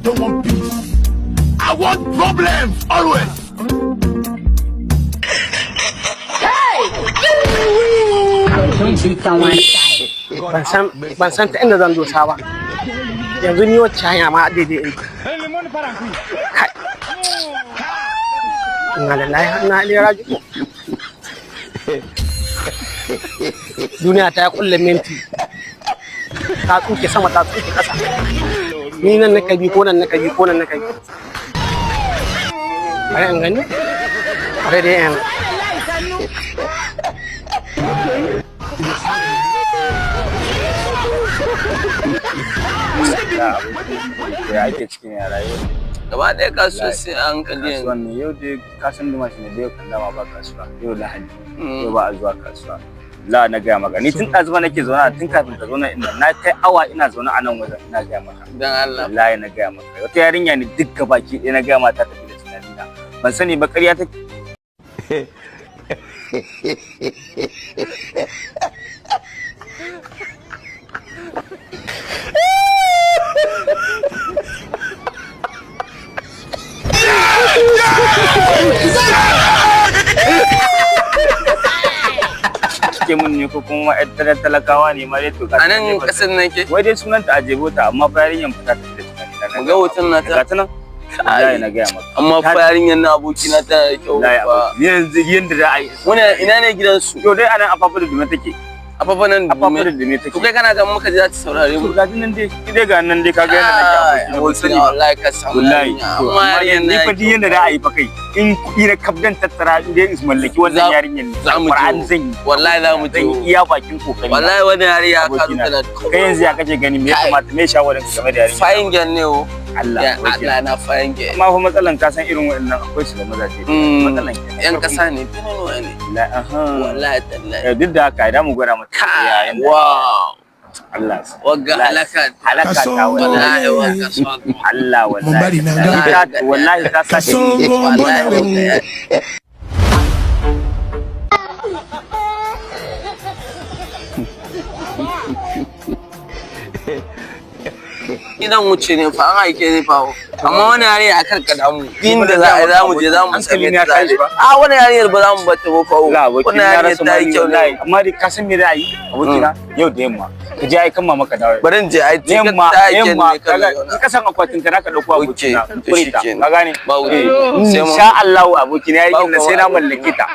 don't want peace. I want problems always. ban san ta inda zan dosa ba yanzu ni wacce hanya ma daidai in ina lillahi ina ilaihi raji'un duniya ta kulle minti ta tsuke sama ta tsuke kasa ni nan naka bi ko nan naka bi ko nan naka bi bari in gani bari dai in ya ake cikin yara yau gaba ɗaya kasuwa sai a hankali yanzu wannan yau dai kasan duma shi ne da yau kan dama ba kasuwa yau lahadi yau ba a zuwa kasuwa la na gaya maka ni tun ɗazuba nake zaune tun kafin ka zauna inda na kai awa ina zaune a nan wajen ina gaya maka dan Allah wallahi na gaya maka wata yarinya ne duk gabaki ɗaya na gaya mata tafi da tunani na ban sani ba ƙarya take ke mun ne ko kuma ƴar talakawa ne ma dai to a nan kasar nake wai dai sunanta Ajebota amma fa yarinyan fita ta da tunani na ga hoton nata ga ta nan wallahi na ga maka amma fa yarinyan na aboki na tana da kyau ba yanzu yanda da ai wannan ina ne gidansu to dai anan afafa da dume take afafa nan afafa da dume take to kai kana ga muka ji za ta saurare mu ga nan dai ga nan dai kaga yanda nake aboki na wallahi ka samu wallahi amma yarinyan ni fa yanda da ai fa kai in kuɗi na kabdan tattara dai is mallaki wannan yarinyan Qur'an zan yi wallahi za mu zan iya bakin kokari wallahi wannan yarinya ka duka da kai yanzu ya kace gani me ya kamata me shawaran ka game da yarinya fayin gan ne o Allah Allah na fayin gan amma fa matsalan ka san irin wa'annan akwai su da mazaje matsalan yan kasa ne tunanuwa ne wallahi tallahi duk da haka idan mu gwada mata yayin wow Allah wagga halaka ta wallahi wagga Allah wallahi ta sa wallahi idan wuce ne fa an aike ne fa amma wani yare a karkada mu din da za mu je za mu same ta a wani yare ba za mu bata ba fa wani yare ta yi kyau ne amma dai ka san me za a yi abokina yau da yamma ka je ai kan mama ka dawo bari in je ai yamma ka san akwatin ka naka dauko abokina ka gane insha Allah abokina yayi kin sai na mallake ta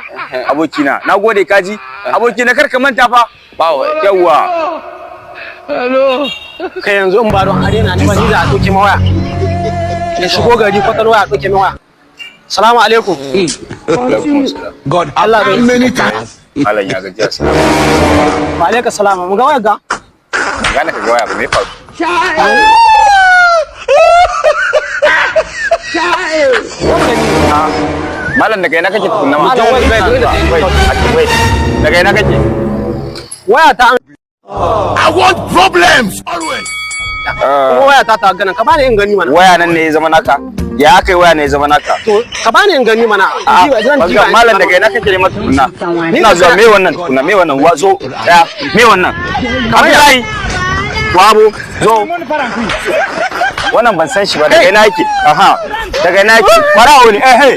abokina nagode kaji abokina kar ka manta fa yawa hello kai yanzu in ba don arena ne ba ni za a doke mawaya ya shigo gari kwatalwa a doke mawaya assalamu alaikum God Allah bai many times Allah ya gaji assalamu wa alaikum salam mu ga waya ga gane ka ga waya ba me faru malam daga ina kake tukunna ma wai daga ina kake waya ta I want problems always. waya ta gana ka bani in gani mana waya nan ne ya zama naka ya kai waya ne ya zama naka to ka bani in gani mana malam daga ina kake neman tukunna ina zuwa me wannan tukunna me wannan wazo ya me wannan kai wabo zo wannan ban san shi ba daga ina yake aha daga ina yake farawo ne aha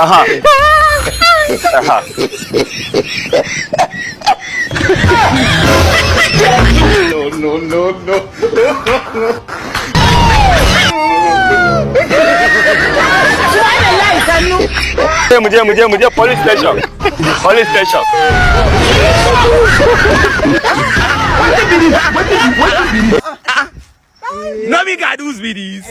aha no Muje police station No me got those videos.